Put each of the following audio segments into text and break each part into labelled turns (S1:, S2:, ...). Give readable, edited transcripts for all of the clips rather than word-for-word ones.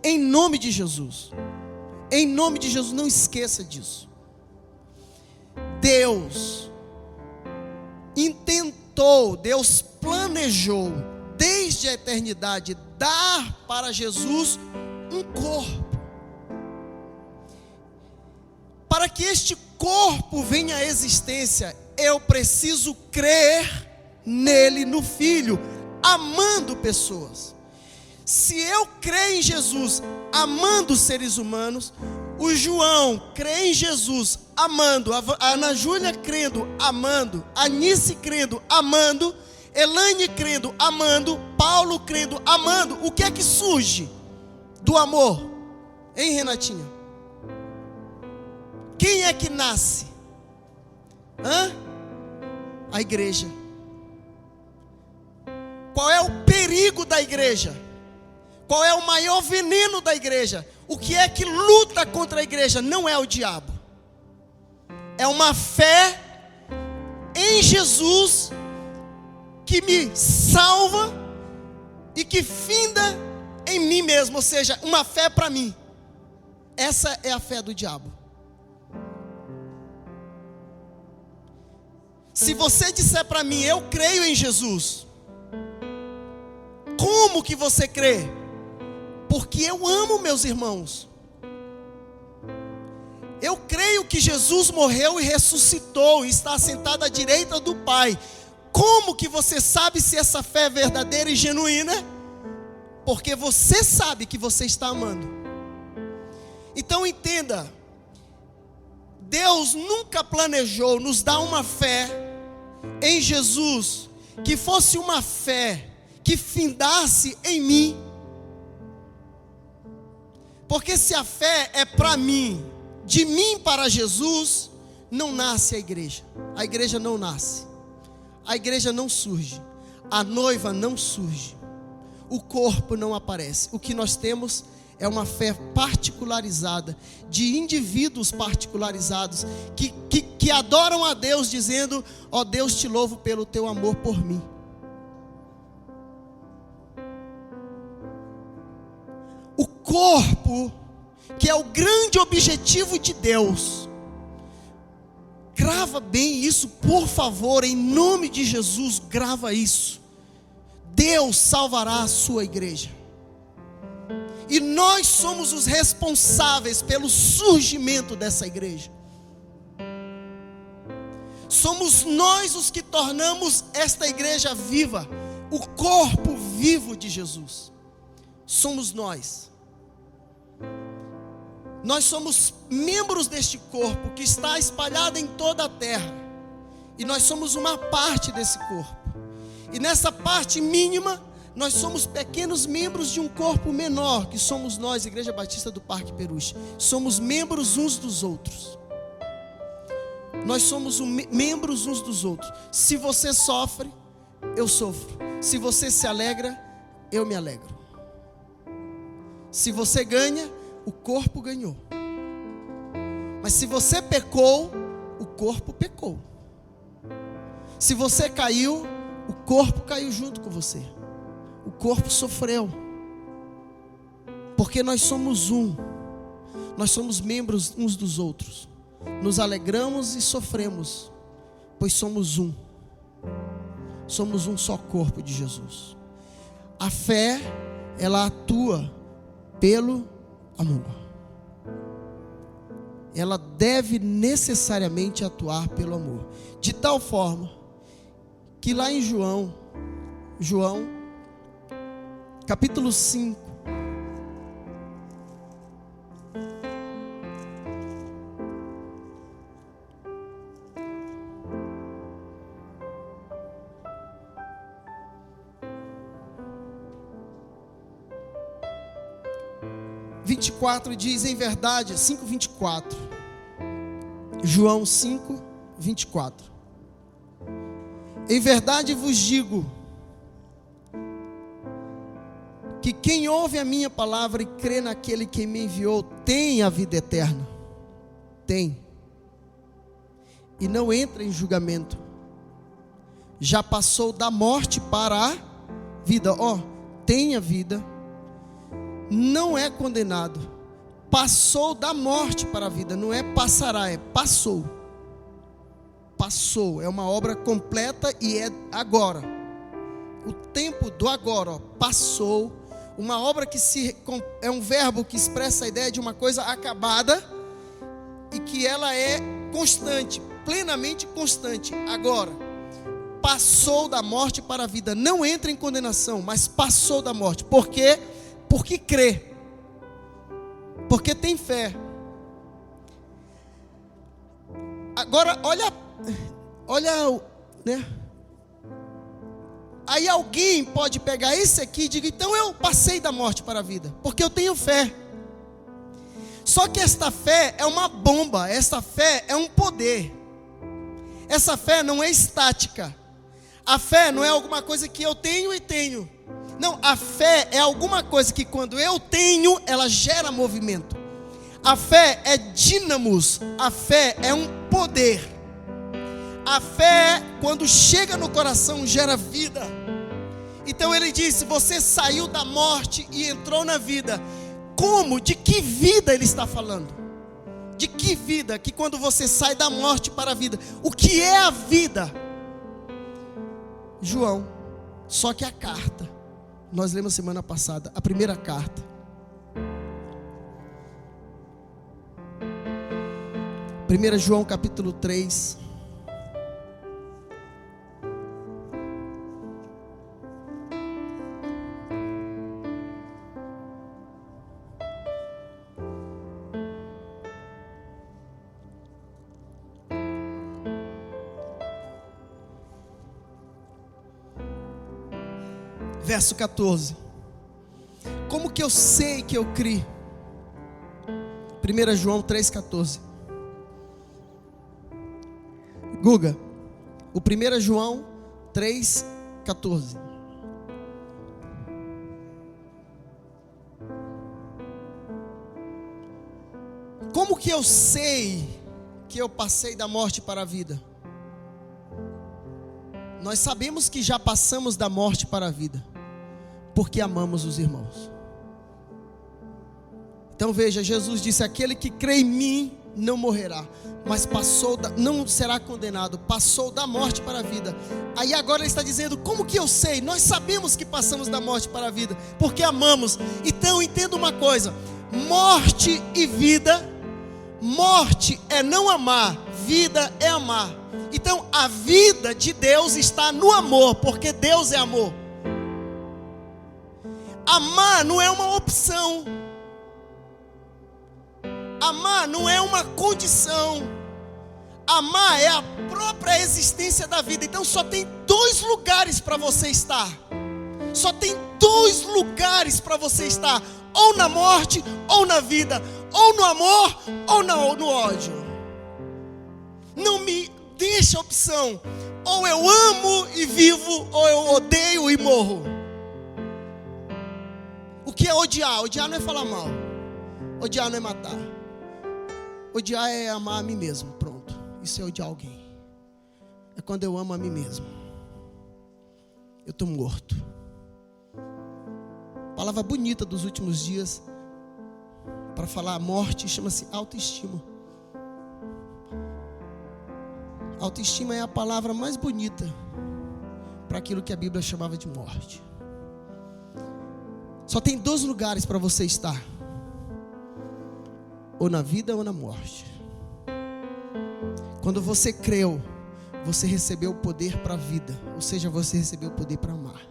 S1: Em nome de Jesus. Em nome de Jesus, não esqueça disso. Deus intentou, Deus planejou, desde a eternidade, dar para Jesus um corpo. Para que este corpo venha à existência, eu preciso crer nele, no Filho, amando pessoas. Se eu creio em Jesus, amando seres humanos, o João crê em Jesus, amando, a Ana Júlia crendo, amando, a Nice crendo, amando, Elaine crendo, amando, Paulo crendo, amando, o que é que surge do amor? Hein, Renatinha? Quem é que nasce? A igreja. Qual é o perigo da igreja? Qual é o maior veneno da igreja? O que é que luta contra a igreja? Não é o diabo. É uma fé em Jesus que me salva e que finda em mim mesmo, ou seja, uma fé para mim. Essa é a fé do diabo. Se você disser para mim, eu creio em Jesus, como que você crê? Porque eu amo meus irmãos. Eu creio que Jesus morreu e ressuscitou e está sentado à direita do Pai. Como que você sabe se essa fé é verdadeira e genuína? Porque você sabe que você está amando. Então entenda, Deus nunca planejou nos dar uma fé em Jesus que fosse uma fé que findasse em mim. Porque se a fé é para mim, de mim para Jesus, não nasce a igreja não nasce, a igreja não surge, a noiva não surge, o corpo não aparece. O que nós temos é uma fé particularizada, de indivíduos particularizados, que adoram a Deus dizendo, ó Deus, te louvo pelo teu amor por mim. O corpo, que é o grande objetivo de Deus, grava bem isso, por favor, em nome de Jesus, grava isso. Deus salvará a sua igreja, e nós somos os responsáveis pelo surgimento dessa igreja. Somos nós os que tornamos esta igreja viva, o corpo vivo de Jesus. Somos nós. Nós somos membros deste corpo que está espalhado em toda a terra. E nós somos uma parte desse corpo. E nessa parte mínima, nós somos pequenos membros de um corpo menor, que somos nós, Igreja Batista do Parque Peruche. Somos membros uns dos outros. Nós somos membros uns dos outros. Se você sofre, eu sofro. Se você se alegra, eu me alegro. Se você ganha, o corpo ganhou. Mas se você pecou, o corpo pecou. Se você caiu, o corpo caiu junto com você. O corpo sofreu. Porque nós somos um. Nós somos membros uns dos outros. Nos alegramos e sofremos, pois somos um. Somos um só corpo de Jesus. A fé, ela atua pelo amor. Ela deve necessariamente atuar pelo amor. De tal forma que lá em João capítulo 5, diz em verdade, 5:24. João 5:24. Em verdade vos digo que quem ouve a minha palavra e crê naquele que me enviou tem a vida eterna. Tem. E não entra em julgamento. Já passou da morte para a vida. Tem a vida. não é condenado. Passou da morte para a vida. Não é passará, é passou. Passou, é uma obra completa e é agora. O tempo do agora, ó, passou. Uma obra que é um verbo que expressa a ideia de uma coisa acabada e que ela é constante, plenamente constante. Agora, passou da morte para a vida. Não entra em condenação, mas passou da morte. Por quê? Porque crê. Porque tem fé. Agora, olha, né? Aí alguém pode pegar esse aqui e dizer, então eu passei da morte para a vida, porque eu tenho fé. Só que esta fé é uma bomba, esta fé é um poder. Essa fé não é estática. A fé não é alguma coisa que eu tenho e tenho. Não, a fé é alguma coisa que quando eu tenho, ela gera movimento. A fé é dínamos, a fé é um poder. A fé, quando chega no coração, gera vida. Então ele disse, você saiu da morte e entrou na vida. Como? De que vida ele está falando? De que vida? Que quando você sai da morte para a vida. O que é a vida? João, só que a carta, nós lemos semana passada, a primeira carta. Primeira João capítulo 3. Verso 14. Como que eu sei que eu criei? 1 João 3,14. Guga, o 1 João 3,14. Como que eu sei que eu passei da morte para a vida? Nós sabemos que já passamos da morte para a vida, porque amamos os irmãos. Então veja, Jesus disse, aquele que crê em mim não morrerá, mas não será condenado, passou da morte para a vida. Aí agora ele está dizendo, como que eu sei? Nós sabemos que passamos da morte para a vida, porque amamos. Então entenda uma coisa, morte e vida, morte é não amar, vida é amar. Então a vida de Deus está no amor, porque Deus é amor. Amar não é uma opção. Amar não é uma condição. Amar é a própria existência da vida. Então só tem 2 lugares para você estar. Só tem 2 lugares para você estar. Ou na morte, ou na vida. Ou no amor, ou no ódio. Não me deixa opção. Ou eu amo e vivo, ou eu odeio e morro. O que é odiar? Odiar não é falar mal. Odiar não é matar. Odiar é amar a mim mesmo, pronto. Isso é odiar alguém. É quando eu amo a mim mesmo. Eu estou morto. Palavra bonita dos últimos dias para falar a morte chama-se autoestima. Autoestima é a palavra mais bonita para aquilo que a Bíblia chamava de morte. Só tem 2 lugares para você estar. Ou na vida ou na morte. Quando você creu, você recebeu o poder para a vida. Ou seja, você recebeu o poder para amar.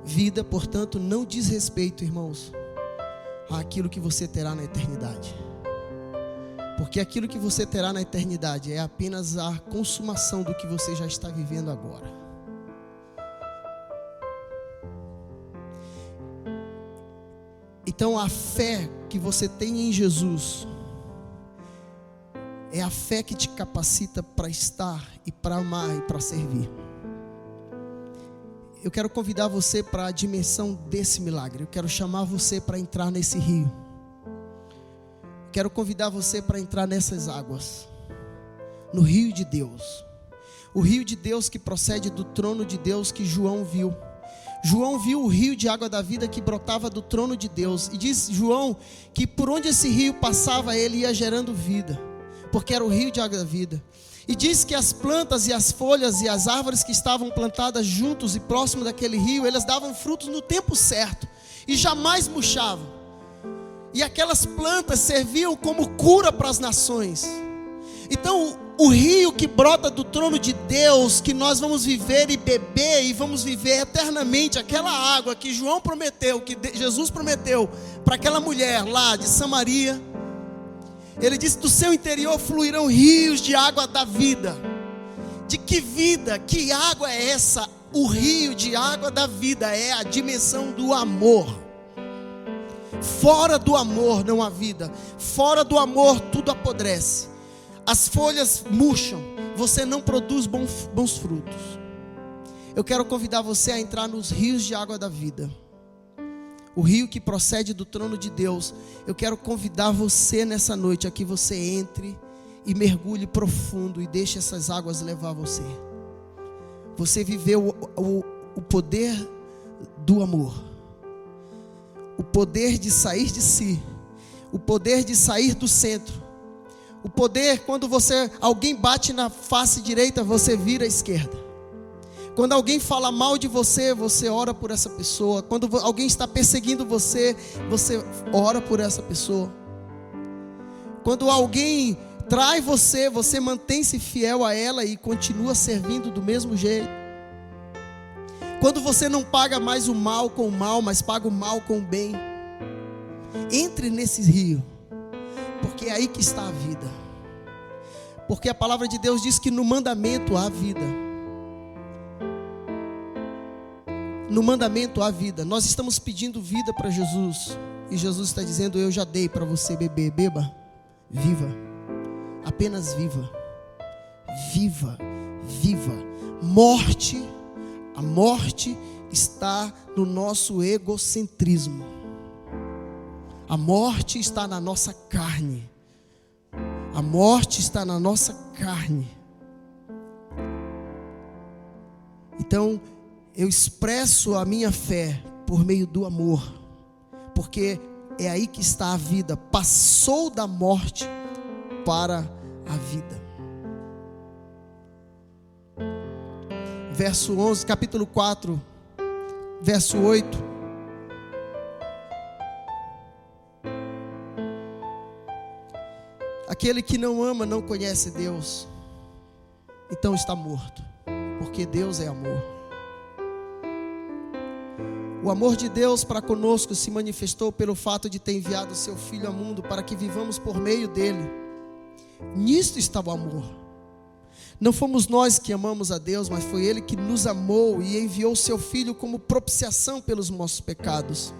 S1: Vida, portanto, não diz respeito, irmãos, àquilo que você terá na eternidade. Porque aquilo que você terá na eternidade é apenas a consumação do que você já está vivendo agora. Então a fé que você tem em Jesus é a fé que te capacita para estar e para amar e para servir. Eu quero convidar você para a dimensão desse milagre. Eu quero chamar você para entrar nesse rio. Quero convidar você para entrar nessas águas, no rio de Deus. O rio de Deus que procede do trono de Deus que João viu. João viu o rio de água da vida que brotava do trono de Deus. E diz João que por onde esse rio passava, ele ia gerando vida, porque era o rio de água da vida. E diz que as plantas e as folhas e as árvores que estavam plantadas juntos e próximo daquele rio, elas davam frutos no tempo certo e jamais murchavam. E aquelas plantas serviam como cura para as nações. Então o rio que brota do trono de Deus, que nós vamos viver e beber e vamos viver eternamente, aquela água que João prometeu, que Jesus prometeu para aquela mulher lá de Samaria, ele disse: do seu interior fluirão rios de água da vida. De que vida, que água é essa? O rio de água da vida é a dimensão do amor. Fora do amor não há vida. Fora do amor tudo apodrece. As folhas murcham. Você não produz bons frutos. Eu quero convidar você a entrar nos rios de água da vida. O rio que procede do trono de Deus. Eu quero convidar você nessa noite a que você entre e mergulhe profundo e deixe essas águas levar você. Você viveu o poder do amor, o poder de sair de si, o poder de sair do centro, o poder quando alguém bate na face direita, você vira à esquerda. Quando alguém fala mal de você, você ora por essa pessoa. Quando alguém está perseguindo você, você ora por essa pessoa. Quando alguém trai você, você mantém-se fiel a ela e continua servindo do mesmo jeito. Quando você não paga mais o mal com o mal, mas paga o mal com o bem, entre nesse rio, porque é aí que está a vida. Porque a palavra de Deus diz que no mandamento há vida. No mandamento há vida. Nós estamos pedindo vida para Jesus. E Jesus está dizendo: eu já dei para você beber. Beba, viva. Apenas viva. Viva, viva. Morte. A morte está no nosso egocentrismo. A morte está na nossa carne. A morte está na nossa carne. Então, eu expresso a minha fé por meio do amor, porque é aí que está a vida. Passou da morte para a vida. Verso 11, capítulo 4, verso 8. Aquele que não ama não conhece Deus, então está morto, porque Deus é amor. O amor de Deus para conosco se manifestou pelo fato de ter enviado o seu Filho ao mundo para que vivamos por meio dele. Nisto está o amor. Não fomos nós que amamos a Deus, mas foi Ele que nos amou e enviou o seu Filho como propiciação pelos nossos pecados.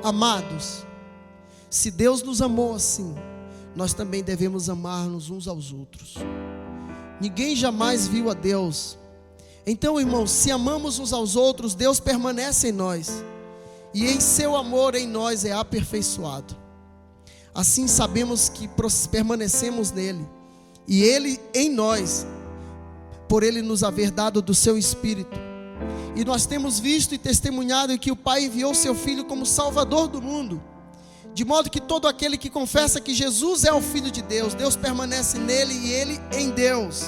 S1: Amados, se Deus nos amou assim, nós também devemos amar-nos uns aos outros. Ninguém jamais viu a Deus. Então, irmãos, se amamos uns aos outros, Deus permanece em nós, e em seu amor em nós é aperfeiçoado. Assim sabemos que permanecemos nele, e ele em nós, por ele nos haver dado do seu Espírito. E nós temos visto e testemunhado que o Pai enviou seu Filho como Salvador do mundo, de modo que todo aquele que confessa que Jesus é o Filho de Deus, Deus permanece nele e ele em Deus.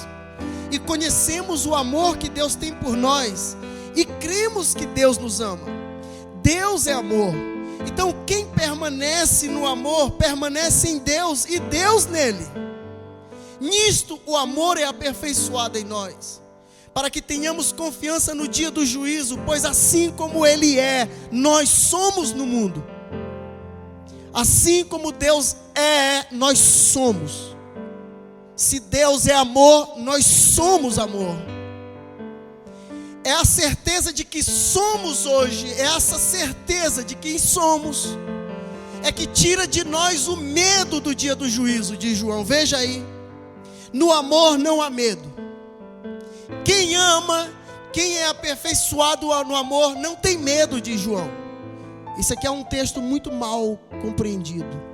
S1: E conhecemos o amor que Deus tem por nós, e cremos que Deus nos ama. Deus é amor. Então quem permanece no amor, permanece em Deus e Deus nele. Nisto o amor é aperfeiçoado em nós, para que tenhamos confiança no dia do juízo, pois assim como Ele é, nós somos no mundo. Assim como Deus é, nós somos. Se Deus é amor, nós somos amor. É a certeza de que somos hoje, é essa certeza de quem somos, é que tira de nós o medo do dia do juízo, diz João. Veja aí, no amor não há medo. Quem ama, quem é aperfeiçoado no amor, não tem medo, diz João. Isso aqui é um texto muito mal compreendido.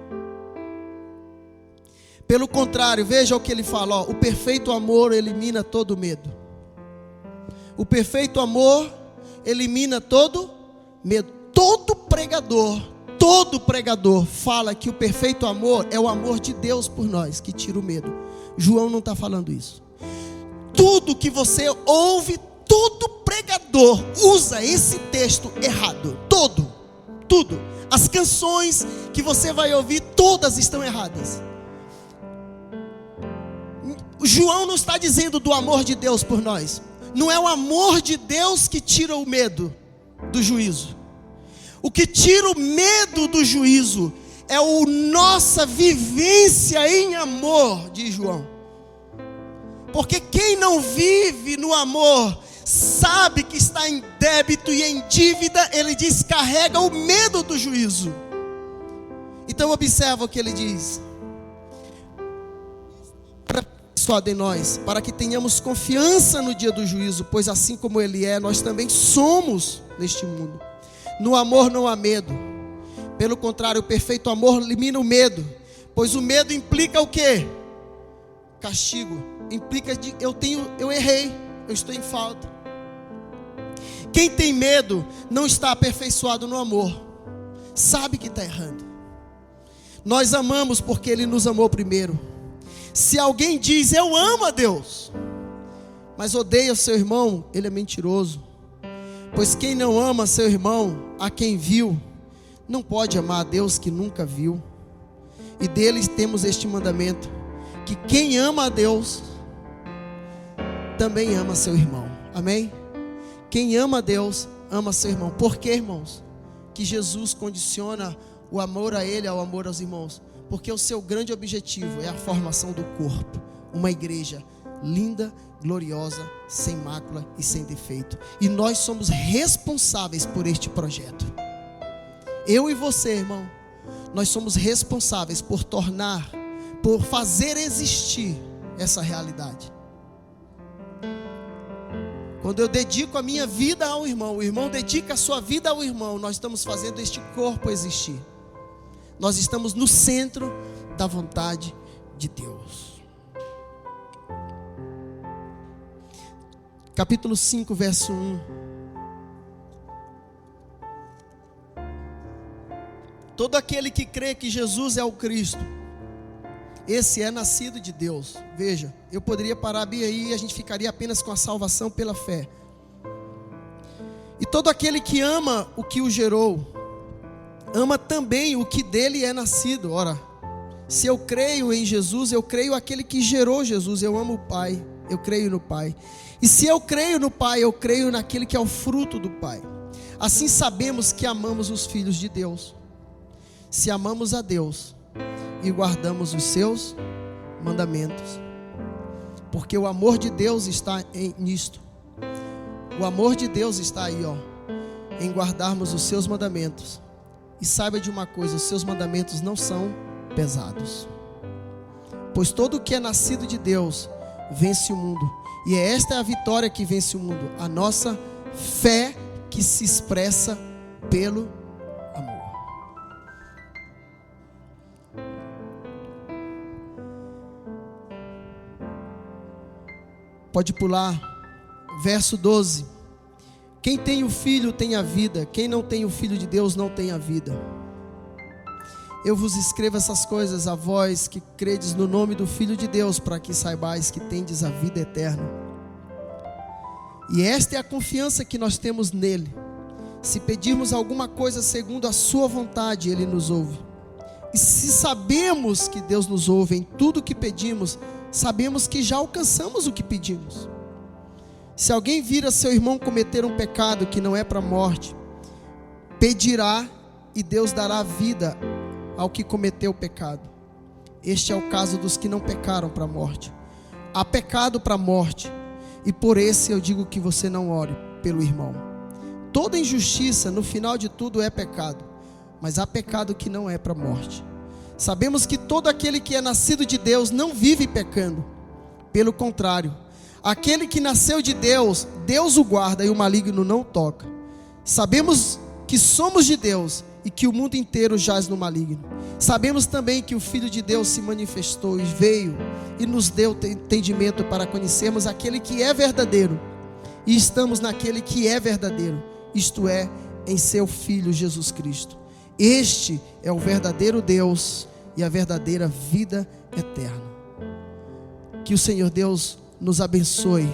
S1: Pelo contrário, veja o que ele fala, ó, o perfeito amor elimina todo medo. O perfeito amor elimina todo medo. Todo pregador fala que o perfeito amor é o amor de Deus por nós, que tira o medo. João não está falando isso. Tudo que você ouve, todo pregador usa esse texto errado. Tudo. As canções que você vai ouvir, todas estão erradas. João não está dizendo do amor de Deus por nós. Não é o amor de Deus que tira o medo do juízo. O que tira o medo do juízo é a nossa vivência em amor, diz João. Porque quem não vive no amor, sabe que está em débito e em dívida, ele diz, carrega o medo do juízo. Então observa o que ele diz. Abençoado em nós, para que tenhamos confiança no dia do juízo, pois assim como ele é, nós também somos neste mundo. No amor não há medo. Pelo contrário, o perfeito amor elimina o medo, pois o medo implica o quê? Castigo. Implica de eu errei, eu estou em falta. Quem tem medo não está aperfeiçoado no amor, sabe que está errando. Nós amamos porque Ele nos amou primeiro. Se alguém diz eu amo a Deus, mas odeia o seu irmão, ele é mentiroso. Pois quem não ama seu irmão, a quem viu, não pode amar a Deus que nunca viu. E deles temos este mandamento, que quem ama a Deus também ama seu irmão. Amém? Quem ama a Deus, ama seu irmão. Por quê, irmãos? Que Jesus condiciona o amor a Ele ao amor aos irmãos. Porque o seu grande objetivo é a formação do corpo. Uma igreja linda, gloriosa, sem mácula e sem defeito. E nós somos responsáveis por este projeto. Eu e você, irmão, nós somos responsáveis por fazer existir essa realidade. Quando eu dedico a minha vida ao irmão, o irmão dedica a sua vida ao irmão, nós estamos fazendo este corpo existir. Nós estamos no centro da vontade de Deus. Capítulo 5, verso 1. Todo aquele que crê que Jesus é o Cristo, esse é nascido de Deus. Veja, eu poderia parar bem aí e a gente ficaria apenas com a salvação pela fé. E todo aquele que ama o que o gerou, ama também o que dele é nascido. Ora, se eu creio em Jesus, eu creio aquele que gerou Jesus. Eu amo o Pai, eu creio no Pai. E se eu creio no Pai, eu creio naquele que é o fruto do Pai. Assim sabemos que amamos os filhos de Deus, se amamos a Deus e guardamos os seus mandamentos. Porque o amor de Deus está nisto. O amor de Deus está aí, em guardarmos os seus mandamentos. E saiba de uma coisa, os seus mandamentos não são pesados. Pois todo o que é nascido de Deus vence o mundo. E esta é a vitória que vence o mundo, a nossa fé que se expressa pelo amor. Pode pular, verso 12. Quem tem o Filho tem a vida, quem não tem o Filho de Deus não tem a vida. Eu vos escrevo essas coisas a vós que credes no nome do Filho de Deus, para que saibais que tendes a vida eterna. E esta é a confiança que nós temos nele. Se pedirmos alguma coisa segundo a sua vontade, ele nos ouve. E se sabemos que Deus nos ouve em tudo o que pedimos, sabemos que já alcançamos o que pedimos. Se alguém vir a seu irmão cometer um pecado que não é para a morte, pedirá e Deus dará vida ao que cometeu o pecado. Este é o caso dos que não pecaram para a morte. Há pecado para a morte, e por esse eu digo que você não ore pelo irmão. Toda injustiça no final de tudo é pecado, mas há pecado que não é para a morte. Sabemos que todo aquele que é nascido de Deus não vive pecando. Pelo contrário, aquele que nasceu de Deus, Deus o guarda e o maligno não o toca. Sabemos que somos de Deus e que o mundo inteiro jaz no maligno. Sabemos também que o Filho de Deus se manifestou e veio e nos deu entendimento para conhecermos aquele que é verdadeiro. E estamos naquele que é verdadeiro, isto é, em seu Filho Jesus Cristo. Este é o verdadeiro Deus e a verdadeira vida eterna. Que o Senhor Deus nos abençoe